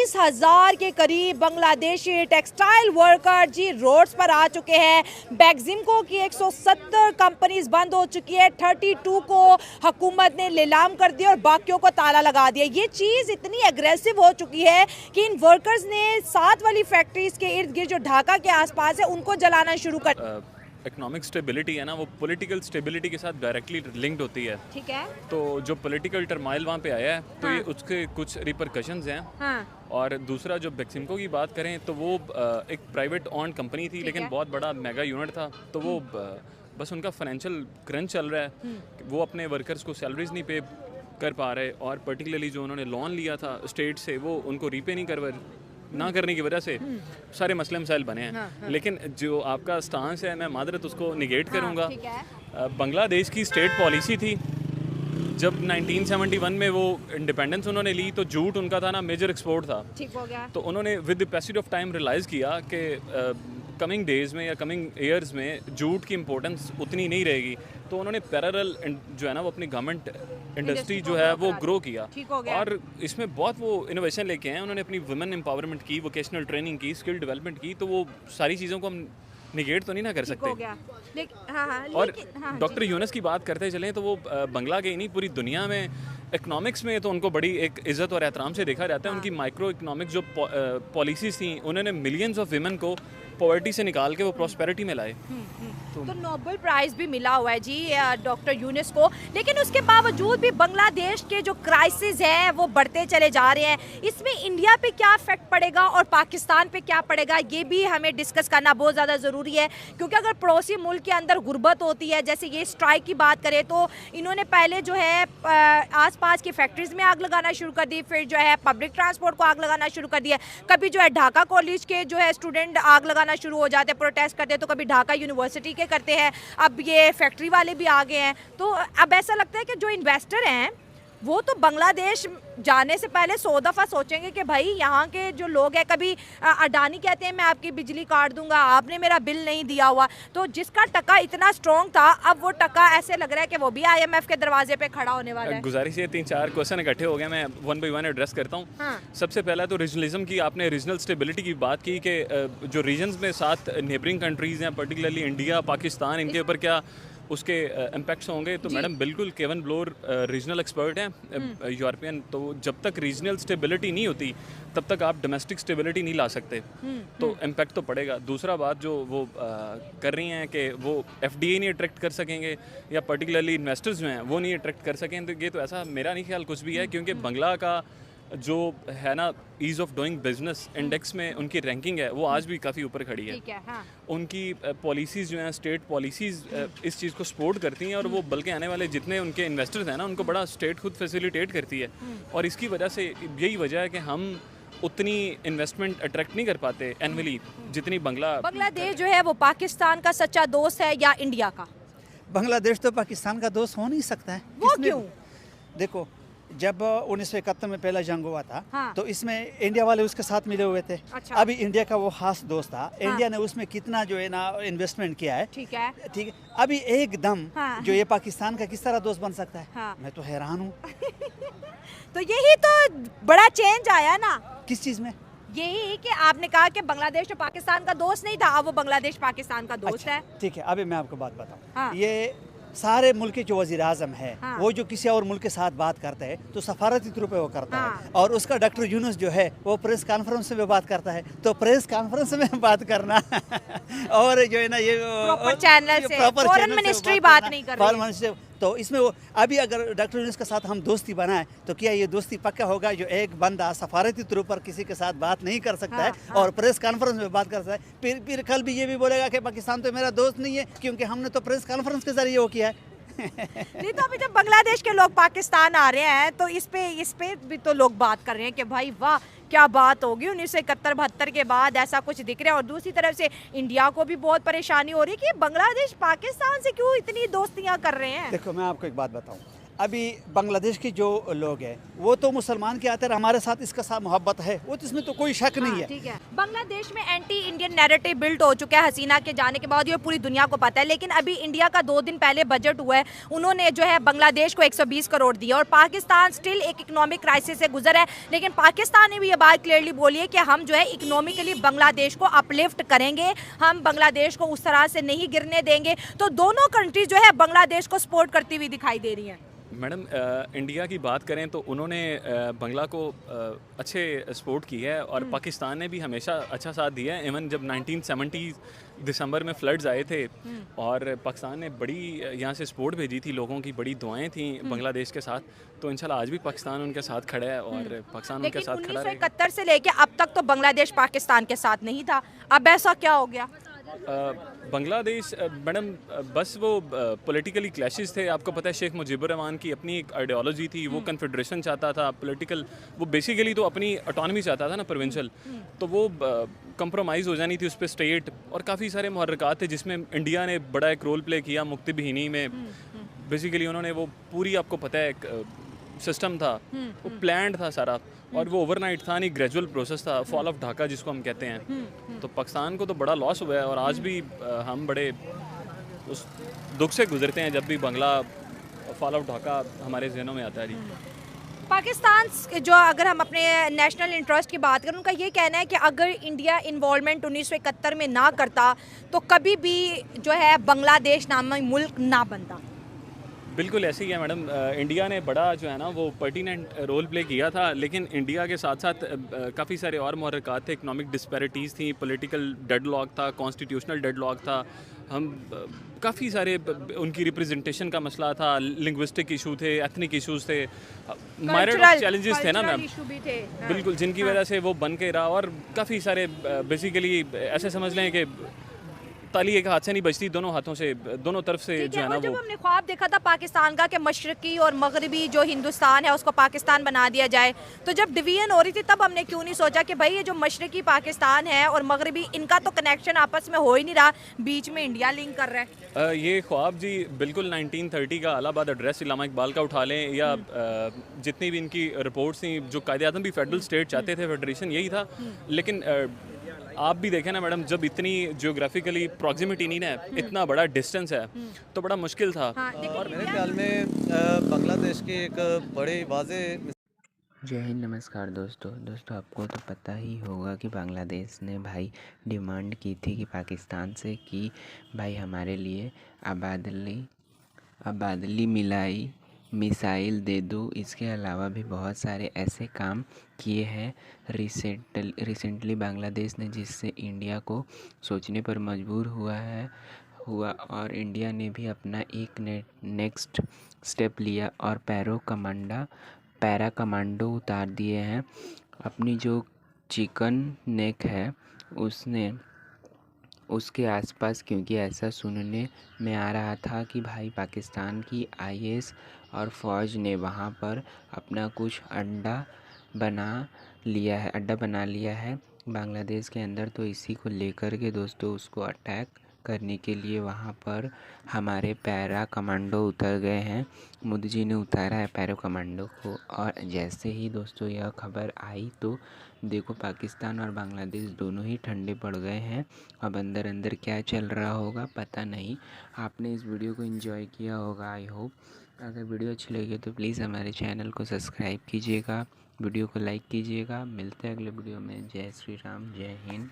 20,000 के करीब Bangladeshi textile worker जी roads पर आ चुके हैं। बेक्सिमको की 170 कंपनीज बंद हो चुकी है, 32 को हुकूमत ने नीलाम कर दिया और बाकियों को ताला लगा दिया। ये चीज़ इतनी एग्रेसिव हो चुकी है कि इन वर्कर्स ने साथ वाली फैक्ट्रीज के इर्द गिर्द जो ढाका के आसपास है उनको जलाना शुरू कर। इकोनॉमिक स्टेबिलिटी है ना, वो पॉलिटिकल स्टेबिलिटी के साथ डायरेक्टली लिंक्ड होती है। ठीक है। तो जो पॉलिटिकल टर्माइल वहाँ पे आया है तो हाँ। ये उसके कुछ रिपरकशंस हैं। हाँ। और दूसरा जो बेक्सिमको की बात करें तो वो एक प्राइवेट ऑन्ड कंपनी थी, लेकिन बहुत बड़ा मेगा यूनिट था। तो वो बस उनका फाइनेंशियल क्रंच चल रहा है, वो अपने वर्कर्स को सैलरीज नहीं पे कर पा रहे, और पर्टिकुलरली जो उन्होंने लोन लिया था स्टेट से वो उनको रीपे नहीं ना करने की वजह से सारे मसले मसाइल बने हैं। हाँ। लेकिन जो आपका स्टांस है, मैं मादरत उसको निगेट करूँगा। ठीक है। बांग्लादेश की स्टेट पॉलिसी थी जब 1971 में वो इंडिपेंडेंस उन्होंने ली, तो जूट उनका था ना मेजर एक्सपोर्ट था। ठीक हो गया। तो उन्होंने with the passage of time realise किया कि कमिंग डेज़ में या कमिंग ईयर्स में जूट की इम्पोर्टेंस उतनी नहीं रहेगी। तो उन्होंने पैरेलल जो है ना वो अपनी गवर्नमेंट इंडस्ट्री जो है वो ग्रो किया। और इसमें बहुत वो इनोवेशन लेके आए। उन्होंने अपनी वुमेन एम्पावरमेंट की, वोकेशनल ट्रेनिंग की, स्किल डेवलपमेंट की। तो वो सारी चीज़ों को हम निगेट तो नहीं ना कर सकते। और डॉक्टर यूनुस की बात करते चलें तो वो बंगला के ही नहीं, पूरी दुनिया में इकोनॉमिक्स में तो उनको बड़ी एक इज़्ज़त और एहतराम से देखा जाता है। उनकी माइक्रो इकोनॉमिक्स जो पॉलिसीज़ थी, उन्होंने मिलियंस ऑफ विमेन को पॉवर्टी से निकाल के वो प्रॉस्पेरिटी में लाए। तो नोबेल प्राइज़ भी मिला हुआ है जी डॉक्टर यूनुस को, लेकिन उसके बावजूद भी बांग्लादेश के जो क्राइसिस है वो बढ़ते चले जा रहे हैं। इसमें इंडिया पे क्या इफेक्ट पड़ेगा और पाकिस्तान पे क्या पड़ेगा, ये भी हमें डिस्कस करना बहुत ज़्यादा ज़रूरी है। क्योंकि अगर पड़ोसी मुल्क के अंदर गुर्बत होती है, जैसे ये स्ट्राइक की बात करें तो इन्होंने पहले जो है आसपास की फैक्ट्रीज़ में आग लगाना शुरू कर दी, फिर जो है पब्लिक ट्रांसपोर्ट को आग लगाना शुरू कर दिया। कभी जो है ढाका कॉलेज के जो है स्टूडेंट आग लगाना शुरू हो जाते, प्रोटेस्ट करते, तो कभी ढाका यूनिवर्सिटी के करते हैं, अब ये फैक्ट्री वाले भी आ गए हैं। तो अब ऐसा लगता है कि जो इन्वेस्टर हैं वो तो बांग्लादेश जाने से पहले 100 दफ़ा सोचेंगे कि भाई यहाँ के जो लोग हैं, कभी अडानी कहते हैं मैं आपकी बिजली काट दूंगा, आपने मेरा बिल नहीं दिया हुआ। तो जिसका टका इतना स्ट्रॉन्ग था, अब वो टका ऐसे लग रहा है कि वो भी IMF के दरवाजे पे खड़ा होने वाला है। गुजारिश है, 3-4 क्वेश्चन इकट्ठे हो गए, मैं वन बाई वन एड्रेस करता हूँ। हाँ। सबसे पहला तो रीजनलिज्म की, आपने रीजनल स्टेबिलिटी की बात की कि जो रीजन्स में 7 नेबरिंग कंट्रीज़ हैं, पर्टिकुलरली इंडिया, पाकिस्तान, इनके ऊपर क्या उसके इम्पैक्ट्स होंगे। तो मैडम बिल्कुल, केवन ब्लोर रीजनल एक्सपर्ट हैं यूरोपियन। तो जब तक रीजनल स्टेबिलिटी नहीं होती तब तक आप डोमेस्टिक स्टेबिलिटी नहीं ला सकते। तो इम्पैक्ट तो पड़ेगा। दूसरा बात जो वो कर रही हैं कि वो FDI नहीं अट्रैक्ट कर सकेंगे या पर्टिकुलरली इन्वेस्टर्स जो हैं वो नहीं अट्रैक्ट कर सकें। तो ये तो ऐसा मेरा नहीं ख्याल कुछ भी है, क्योंकि बंगला का जो है ना ease of doing business index में उनकी रैंकिंग है वो आज भी काफ़ी ऊपर खड़ी है। ठीक है, हाँ। उनकी पॉलिसीज़ जो हैं, स्टेट पॉलिसीज़ इस चीज़ को सपोर्ट करती हैं, और वो बल्कि आने वाले जितने उनके इन्वेस्टर्स हैं ना उनको बड़ा स्टेट खुद फैसिलिटेट करती है। और इसकी वजह से यही वजह है कि हम उतनी इन्वेस्टमेंट अट्रैक्ट नहीं कर पाते एनुअली जितनी बांग्लादेश जो है वो पाकिस्तान का सच्चा दोस्त है या इंडिया का? बांग्लादेश तो पाकिस्तान का दोस्त हो नहीं सकता है। वो क्यों? देखो, जब 1971 में पहला जंग हुआ था, हाँ। तो इसमें इंडिया वाले उसके साथ मिले हुए थे। अच्छा। अभी इंडिया का वो खास दोस्त था। हाँ। इंडिया ने उसमें कितना जो है ना इन्वेस्टमेंट किया है। ठीक है। ठीक है। अभी एकदम हाँ। जो ये पाकिस्तान का किस तरह दोस्त बन सकता है? हाँ। मैं तो हैरान हूँ। तो यही तो बड़ा चेंज आया ना। किस चीज़ में? यही कि आपने कहा कि बांग्लादेश तो पाकिस्तान का दोस्त नहीं था, अब वो बांग्लादेश पाकिस्तान का दोस्त है। ठीक है, अभी मैं आपको बात बताऊँ। हाँ। ये सारे मुल्क के जो वज़ीर आज़म है, हाँ। वो जो किसी और मुल्क के साथ बात करते हैं तो सफारती तौर पे वो करता हाँ। है। और उसका डॉक्टर यूनुस जो है वो प्रेस कॉन्फ्रेंस में बात करता है। तो प्रेस कॉन्फ्रेंस में बात करना और जो है ना ये प्रॉपर चैनल से, फॉरेन मिनिस्ट्री बात नहीं कर रही है। तो इसमें वो अभी अगर डॉक्टर यूनुस के साथ हम दोस्ती बनाए तो क्या ये दोस्ती पक्का होगा? जो एक बंदा सफारती तौर पर किसी के साथ बात नहीं कर सकता है और प्रेस कॉन्फ्रेंस में बात कर सकता है, फिर कल भी ये भी बोलेगा कि पाकिस्तान तो मेरा दोस्त नहीं है क्योंकि हमने तो प्रेस कॉन्फ्रेंस के जरिए वो किया है। नहीं, तो अभी जब बांग्लादेश के लोग पाकिस्तान आ रहे हैं तो इस पे भी तो लोग बात कर रहे हैं कि भाई वाह क्या बात होगी 1971-72 के बाद ऐसा कुछ दिख रहा है। और दूसरी तरफ से इंडिया को भी बहुत परेशानी हो रही है कि बांग्लादेश पाकिस्तान से क्यों इतनी दोस्तियां कर रहे हैं। देखो, मैं आपको एक बात बताऊं, अभी बांग्लादेश के जो लोग हैं वो तो मुसलमान के आते हैं, हमारे साथ इसका साथ मोहब्बत है, वो तो इसमें तो कोई शक नहीं है। ठीक है, बांग्लादेश में एंटी इंडियन नैरेटिव बिल्ड हो चुका है हसीना के जाने के बाद, ये पूरी दुनिया को पता है। लेकिन अभी इंडिया का 2 दिन पहले बजट हुआ है, उन्होंने जो है बांग्लादेश को 120 करोड़ दिया और पाकिस्तान स्टिल एक इकोनॉमिक क्राइसिस से गुजर है। लेकिन पाकिस्तान ने भी ये बात क्लियरली बोली है कि हम जो है इकोनॉमिकली बांग्लादेश को अपलिफ्ट करेंगे, हम बांग्लादेश को उस तरह से नहीं गिरने देंगे। तो दोनों कंट्री जो है बांग्लादेश को सपोर्ट करती हुई दिखाई दे रही हैं। मैडम, इंडिया की बात करें तो उन्होंने बंगला को अच्छे सपोर्ट की है और पाकिस्तान ने भी हमेशा अच्छा साथ दिया है। इवन जब 1970 दिसंबर में फ्लड्स आए थे और पाकिस्तान ने बड़ी यहाँ से सपोर्ट भेजी थी, लोगों की बड़ी दुआएं थी बांग्लादेश के साथ, तो इंशाल्लाह आज भी पाकिस्तान उनके साथ खड़ा है और पाकिस्तान उनके साथ खड़ा रहेगा। 1971 से लेके अब तक तो बांग्लादेश पाकिस्तान के साथ नहीं था, अब ऐसा क्या हो गया? बांग्लादेश मैडम बस वो पॉलिटिकली क्लैशेस थे। आपको पता है शेख मुजीबुर रहमान की अपनी एक आइडियोलॉजी थी, वो कन्फेडरेशन चाहता था, पॉलिटिकल वो बेसिकली तो अपनी ऑटोनॉमी चाहता था ना, प्रोविंशियल, तो वो कंप्रोमाइज़ हो जानी थी उस पर स्टेट, और काफ़ी सारे मुहर्रिकात थे जिसमें इंडिया ने बड़ा एक रोल प्ले किया। मुक्ति बहिनी में बेसिकली उन्होंने वो पूरी, आपको पता है एक सिस्टम था, वो प्लान्ड था सारा, और वो ओवरनाइट था नहीं, ग्रेजुअल प्रोसेस था, फॉल ऑफ ढाका जिसको हम कहते हैं। तो पाकिस्तान को तो बड़ा लॉस हुआ है और आज भी हम बड़े उस दुख से गुजरते हैं जब भी बांग्ला फॉल ऑफ ढाका हमारे जहनों में आता है। जी, पाकिस्तान जो, अगर हम अपने नेशनल इंटरेस्ट की बात करें, उनका ये कहना है कि अगर इंडिया इन्वॉल्वमेंट 1971 में ना करता तो कभी भी जो है बांग्लादेश नामी मुल्क ना बनता। बिल्कुल ऐसे ही है मैडम। इंडिया ने बड़ा जो है ना वो पर्टिनेंट रोल प्ले किया था, लेकिन इंडिया के साथ साथ काफ़ी सारे और मुहर्रिकात थे, इकनॉमिक डिस्पैरिटीज़ थी, पॉलिटिकल डेडलॉक था, कॉन्स्टिट्यूशनल डेडलॉक था, हम काफ़ी सारे उनकी रिप्रेजेंटेशन का मसला था, लिंग्विस्टिक इशू थे, एथनिक इशूज़ थे, मायरेड चैलेंजेस थे ना मैम, बिल्कुल, जिनकी वजह से वो बन के रहा। और काफ़ी सारे बेसिकली ऐसे समझ लें कि ताली एक हाथ से नहीं बजती, दोनों हाथों से, दोनों तरफ से जो है ना। जब हमने ख्वाब देखा था पाकिस्तान का कि मशरकी और मगरबी जो हिंदुस्तान है उसको पाकिस्तान बना दिया जाए, तो जब डिवीजन हो रही थी तब हमने क्यों नहीं सोचा कि भाई ये जो मशरकी पाकिस्तान है और मगरबी, इनका तो कनेक्शन आपस में हो ही नहीं रहा, बीच में इंडिया लिंक कर रहा है। ये ख्वाब जी बिल्कुल 1930 का इलाहाबाद एड्रेस इलामा इकबाल का उठा लें, या जितनी भी इनकी रिपोर्ट्स थी, जो कायदे आज़म भी फेडरल स्टेट चाहते थे, फेडरेशन यही था। लेकिन आप भी देखें ना मैडम, जब इतनी जियोग्राफिकली प्रॉक्सिमिटी नहीं है, इतना बड़ा डिस्टेंस है, तो बड़ा मुश्किल था। और मेरे ख्याल में बांग्लादेश की एक बड़ी वाज़े। जय हिंद, नमस्कार दोस्तों। आपको तो पता ही होगा कि बांग्लादेश ने भाई डिमांड की थी कि पाकिस्तान से कि भाई हमारे लिए आबादली मिलाई मिसाइल दे दो। इसके अलावा भी बहुत सारे ऐसे काम किए हैं रिसेंटली बांग्लादेश ने, जिससे इंडिया को सोचने पर मजबूर हुआ और इंडिया ने भी अपना एक नेक्स्ट स्टेप लिया और पैरा कमांडो उतार दिए हैं। अपनी जो चिकन नेक है उसके आसपास, क्योंकि ऐसा सुनने में आ रहा था कि भाई पाकिस्तान की IAS और फ़ौज ने वहाँ पर अपना कुछ अड्डा बना लिया है बांग्लादेश के अंदर। तो इसी को लेकर के दोस्तों उसको अटैक करने के लिए वहाँ पर हमारे पैरा कमांडो उतर गए हैं। मोदी जी ने उतारा है पैरा कमांडो को, और जैसे ही दोस्तों यह खबर आई तो देखो पाकिस्तान और बांग्लादेश दोनों ही ठंडे पड़ गए हैं। अब अंदर क्या चल रहा होगा पता नहीं। आपने इस वीडियो को एंजॉय किया होगा, आई होप। अगर वीडियो अच्छी लगी तो प्लीज़ हमारे चैनल को सब्सक्राइब कीजिएगा, वीडियो को लाइक कीजिएगा। मिलते हैं अगले वीडियो में। जय श्री राम, जय हिंद।